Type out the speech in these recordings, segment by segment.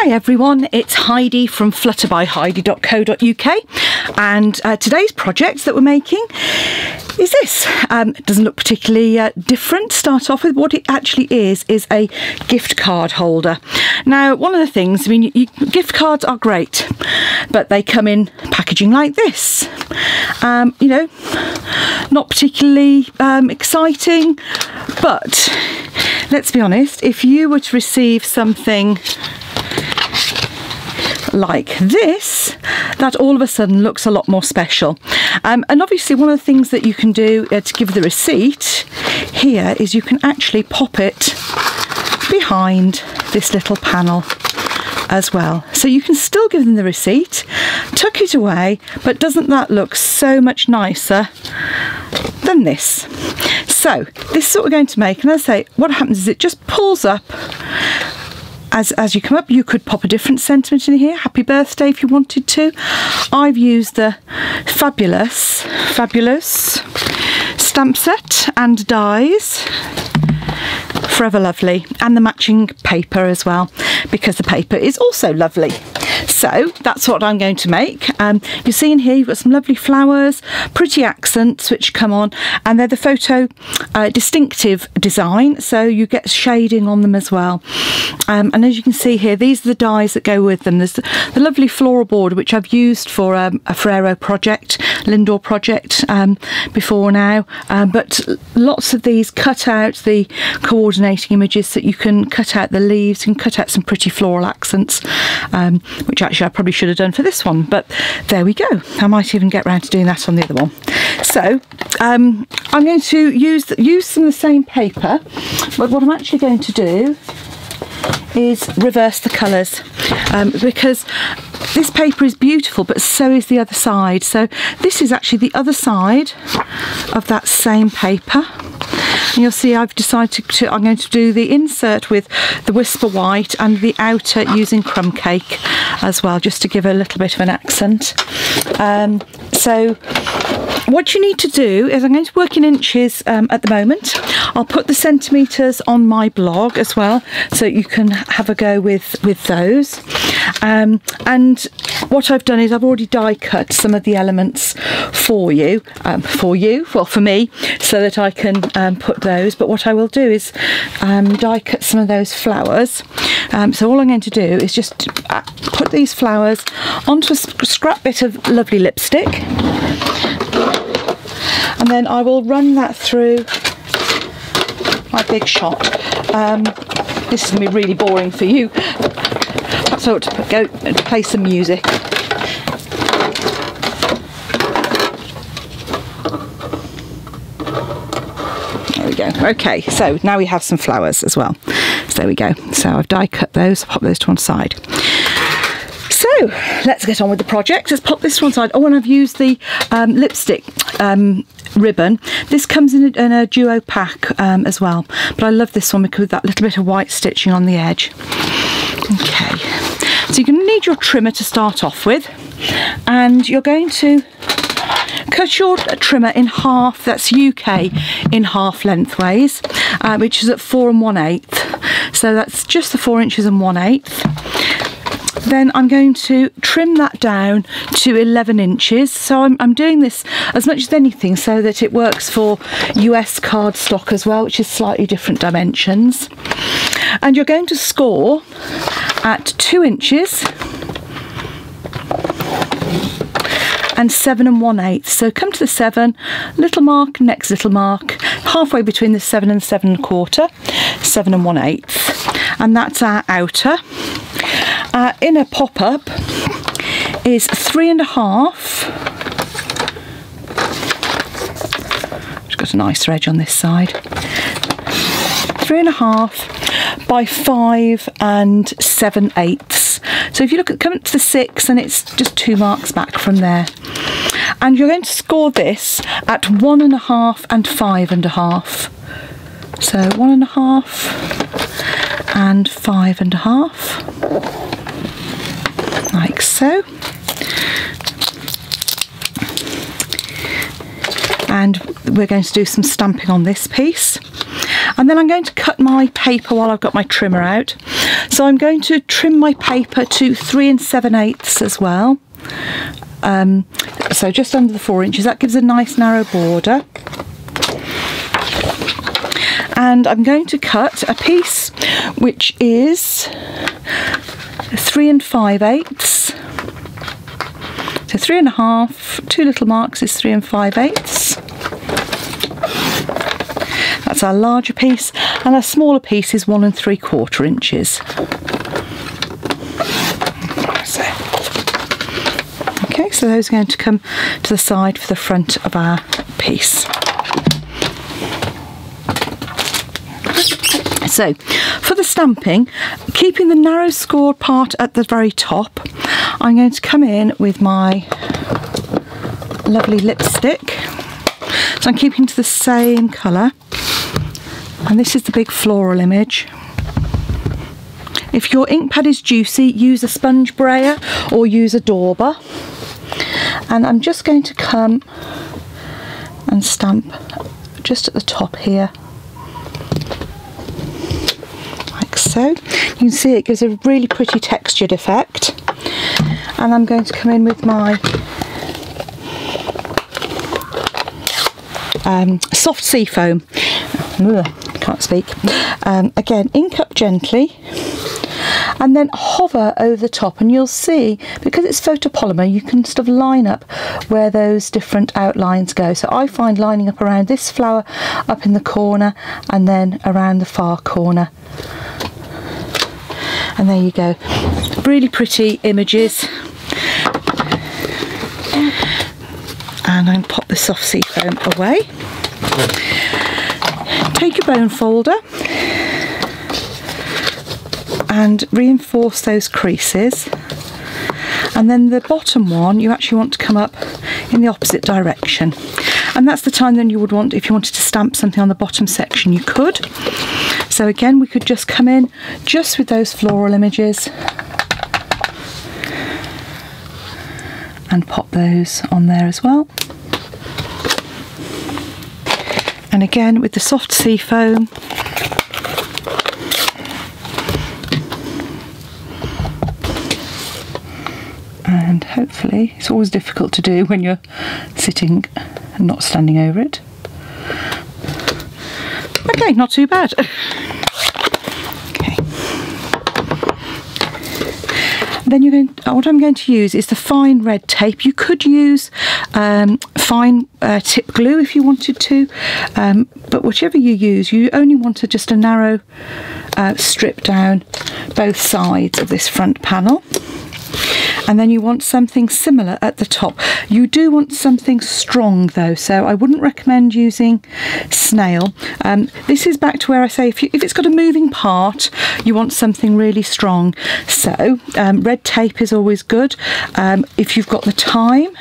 Hi everyone, it's Heidi from flutterbyheidi.co.uk, and today's project that we're making is this. It doesn't look particularly different to start off with. What it actually is a gift card holder. Now, one of the things, I mean, gift cards are great, but they come in packaging like this. You know, not particularly exciting, but let's be honest, if you were to receive something like this, that all of a sudden looks a lot more special. And obviously one of the things that you can do to give the receipt here is you can actually pop it behind this little panel as well. So you can still give them the receipt, tuck it away, but doesn't that look so much nicer than this? So this is what we're going to make, and as I say, what happens is it just pulls up. As you come up, you could pop a different sentiment in here, happy birthday if you wanted to. I've used the fabulous stamp set and dies, Forever Lovely, and the matching paper as well, because the paper is also lovely. So that's what I'm going to make. You see in here you've got some lovely flowers, pretty accents which come on, and they're the photo distinctive design, so you get shading on them as well. And as you can see here, these are the dies that go with them. There's the lovely floral border which I've used for a Ferrero project, Lindor project before now, but lots of these cut out the coordinating images so that you can cut out the leaves and cut out some pretty floral accents, which actually I probably should have done for this one, but there we go. I might even get round to doing that on the other one. So I'm going to use some of the same paper, but what I'm actually going to do is reverse the colours, because this paper is beautiful, but so is the other side. So this is actually the other side of that same paper. And you'll see I've decided I'm going to do the insert with the Whisper White and the outer using Crumb Cake as well, just to give a little bit of an accent. So what you need to do is, I'm going to work in inches at the moment. I'll put the centimetres on my blog as well, so you can have a go with those. And what I've done is I've already die cut some of the elements for you, well for me, so that I can put those. But what I will do is die cut some of those flowers. So all I'm going to do is just put these flowers onto a scrap bit of lovely lipstick, and then I will run that through my Big Shot. This is going to be really boring for you, so I ought to go and play some music. There we go. Okay, so now we have some flowers as well. So there we go. So I've die cut those, pop those to one side. So let's get on with the project. Let's pop this to one side. Oh, and I've used the lipstick ribbon. This comes in a duo pack as well, but I love this one because of that little bit of white stitching on the edge. Okay, so you're going to need your trimmer to start off with, and you're going to cut your trimmer in half. That's UK in half lengthways, which is at 4 1/8. So that's just the 4 inches and 1/8. Then I'm going to trim that down to 11 inches. So I'm doing this as much as anything so that it works for US cardstock as well, which is slightly different dimensions. And you're going to score at 2 inches and 7 1/8. So come to the 7, little mark, next little mark, halfway between the 7 and 7 1/4, 7 1/8. And that's our outer. Inner pop-up is 3 1/2. It's got a nicer edge on this side. 3 1/2 by 5 7/8. So if you look at coming to the 6, and it's just 2 marks back from there. And you're going to score this at 1 1/2 and 5 1/2. So 1 1/2 and 5 1/2. Like so. And we're going to do some stamping on this piece. And then I'm going to cut my paper while I've got my trimmer out. So So I'm going to trim my paper to 3 7/8 as well. So just under the 4 inches. That gives a nice narrow border. And I'm going to cut a piece which is 3 5/8. So 3 1/2, 2 little marks is 3 5/8. That's our larger piece, and our smaller piece is 1 3/4 inches. Okay, so those are going to come to the side for the front of our piece. So, for the stamping, keeping the narrow scored part at the very top, I'm going to come in with my lovely lipstick. So I'm keeping to the same colour. And this is the big floral image. If your ink pad is juicy, use a sponge brayer or use a dauber. And I'm just going to come and stamp just at the top here. Like so. You can see it gives a really pretty textured effect. And I'm going to come in with my soft sea foam. Can't speak. Again, ink up gently and then hover over the top, and you'll see, because it's photopolymer, you can sort of line up where those different outlines go. So I find lining up around this flower up in the corner and then around the far corner. And there you go. Really pretty images. And I'm pop the soft sea foam away. Take your bone folder and reinforce those creases, and then the bottom one you actually want to come up in the opposite direction, and that's the time then you would want, if you wanted to stamp something on the bottom section, you could. So again, we could just come in just with those floral images and pop those on there as well. And again with the soft sea foam, and hopefully, it's always difficult to do when you're sitting and not standing over it. Okay, not too bad. Okay. Then you're going. What I'm going to use is the fine red tape. You could use fine tip glue if you wanted to, but whichever you use, you only want just a narrow strip down both sides of this front panel. And then you want something similar at the top. You do want something strong though, so I wouldn't recommend using snail. This is back to where I say if it's got a moving part, you want something really strong. So red tape is always good. If you've got the time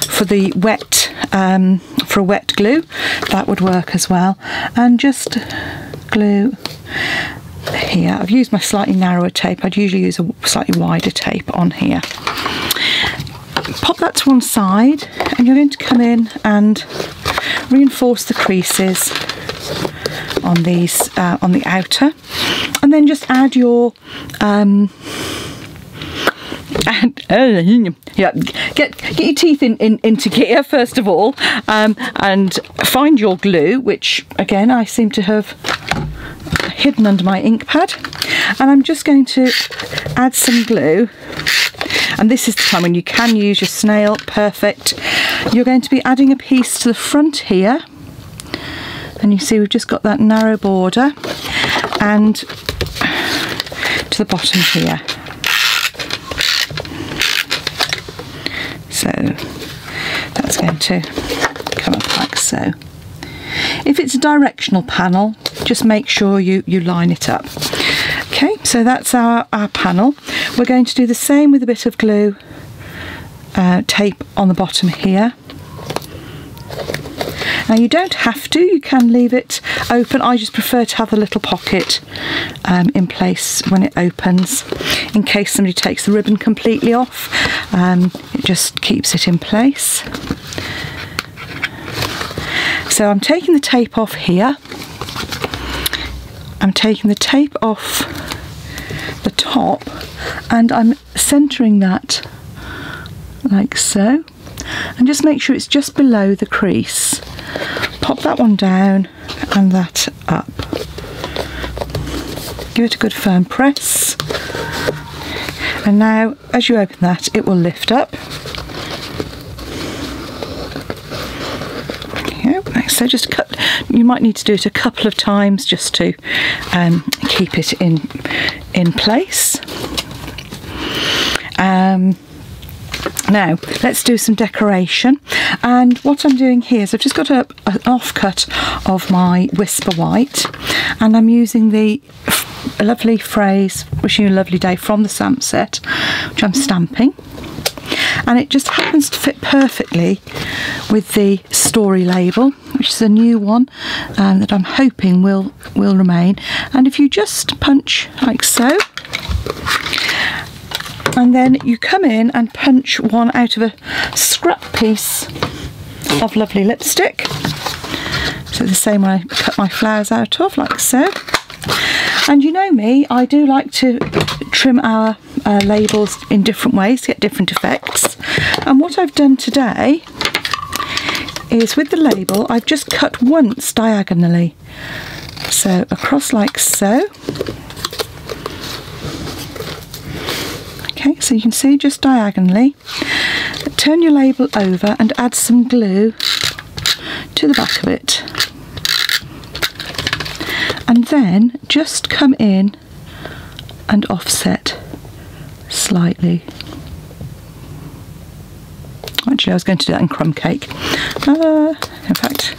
for the wet, for a wet glue, that would work as well. And just glue here. I've used my slightly narrower tape. I'd usually use a slightly wider tape on here. Pop that to one side, and you're going to come in and reinforce the creases on these on the outer, and then just add your get your teeth into gear first of all, and find your glue, which again I seem to have hidden under my ink pad, and I'm just going to add some glue, and this is the time when you can use your snail. Perfect. You're going to be adding a piece to the front here, and you see we've just got that narrow border, and to the bottom here. So that's going to come up like so. If it's a directional panel, just make sure you line it up. Okay, so that's our panel. We're going to do the same with a bit of glue, tape on the bottom here. Now you don't have to, you can leave it open. I just prefer to have a little pocket in place when it opens, in case somebody takes the ribbon completely off. It just keeps it in place. So I'm taking the tape off here. I'm taking the tape off pop, and I'm centering that like so, and just make sure it's just below the crease. Pop that one down and that up. Give it a good firm press, and now as you open that, it will lift up. So just cut. You might need to do it a couple of times just to keep it in place. Now let's do some decoration, and what I'm doing here is I've just got an offcut of my Whisper White, and I'm using the lovely phrase "Wishing you a lovely day" from the stamp set, which I'm stamping, and it just happens to fit perfectly with the story label, which is a new one that I'm hoping will remain. And if you just punch like so, and then you come in and punch one out of a scrap piece of lovely lipstick, so the same one I cut my flowers out of, like so. And you know me, I do like to trim our labels in different ways to get different effects, and what I've done today is with the label I've just cut once diagonally, so across like so. Okay, so you can see just diagonally. Turn your label over and add some glue to the back of it, and then just come in and offset slightly. Actually, I was going to do that in crumb cake. In fact,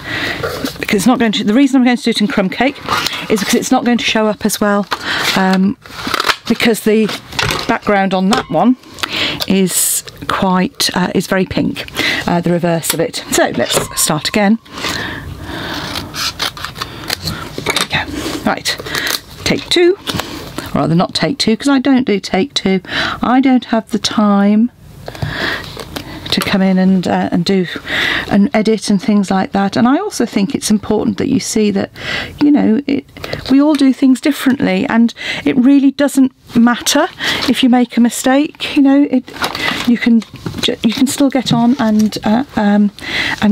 because it's not going to. The reason I'm going to do it in crumb cake is because it's not going to show up as well, because the background on that one is quite is very pink, the reverse of it. So let's start again. There we go. Right, take two, or rather not take two, because I don't do take two. I don't have the time to come in and do and edit and things like that, and I also think it's important that you see that, you know, we all do things differently, and it really doesn't matter if you make a mistake. You know, you can still get on and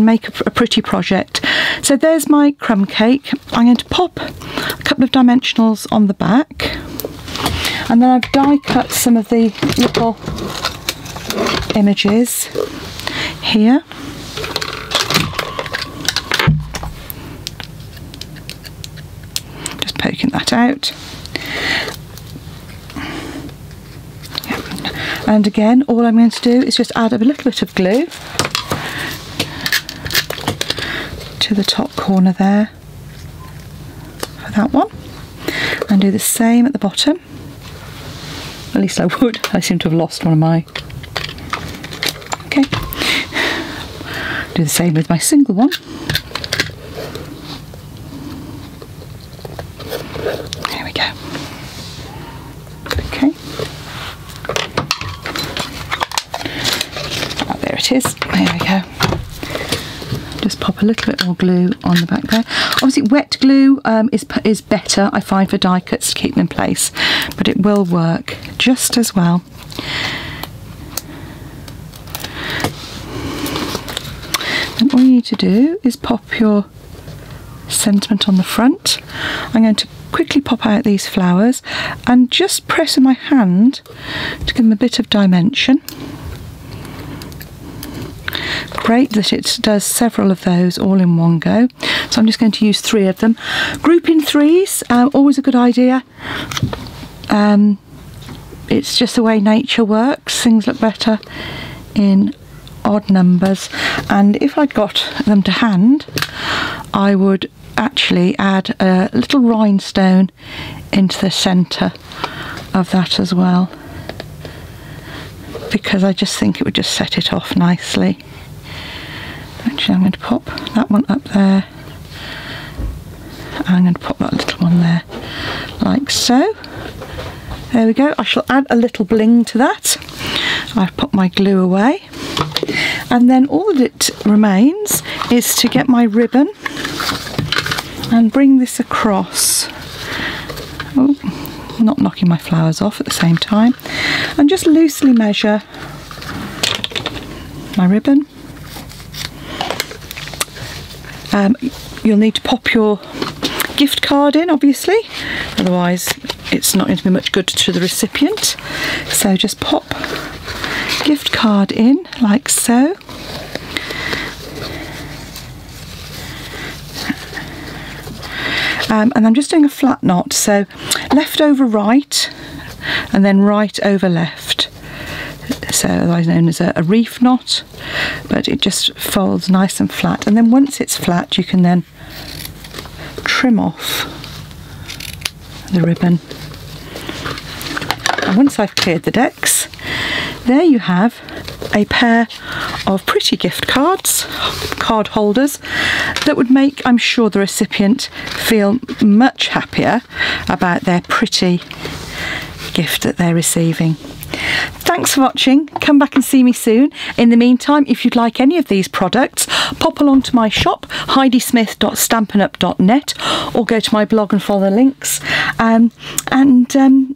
make a pretty project. So there's my crumb cake. I'm going to pop a couple of dimensionals on the back, and then I've die cut some of the little images here. Just poking that out. Yeah. And again, all I'm going to do is just add a little bit of glue to the top corner there for that one, and do the same at the bottom. At least I would. I seem to have lost one of my. Okay, do the same with my single one. There we go. Okay. Oh, there it is. There we go. Just pop a little bit more glue on the back there. Obviously wet glue is better, I find, for die cuts to keep them in place, but it will work just as well. And all you need to do is pop your sentiment on the front. I'm going to quickly pop out these flowers and just press in my hand to give them a bit of dimension. Great that it does several of those all in one go. So I'm just going to use 3 of them. Group in threes, always a good idea. It's just the way nature works. Things look better in odd numbers, and if I'd got them to hand, I would actually add a little rhinestone into the centre of that as well, because I just think it would just set it off nicely. Actually, I'm going to pop that one up there, and I'm going to pop that little one there like so. There we go. I shall add a little bling to that. I've put my glue away, and then all that it remains is to get my ribbon and bring this across. Oh, not knocking my flowers off at the same time, and just loosely measure my ribbon. You'll need to pop your gift card in, obviously, otherwise it's not going to be much good to the recipient. So just pop gift card in like so. And I'm just doing a flat knot, so left over right and then right over left, so otherwise known as a reef knot, but it just folds nice and flat, and then once it's flat you can then trim off the ribbon. And once I've cleared the decks, there you have a pair of pretty gift cards, card holders, that would make, I'm sure, the recipient feel much happier about their pretty gift that they're receiving. Thanks for watching. Come back and see me soon. In the meantime, if you'd like any of these products, pop along to my shop, heidismith.stampinup.net, or go to my blog and follow the links, and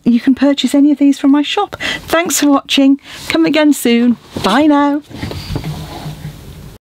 you can purchase any of these from my shop. Thanks for watching. Come again soon. Bye now.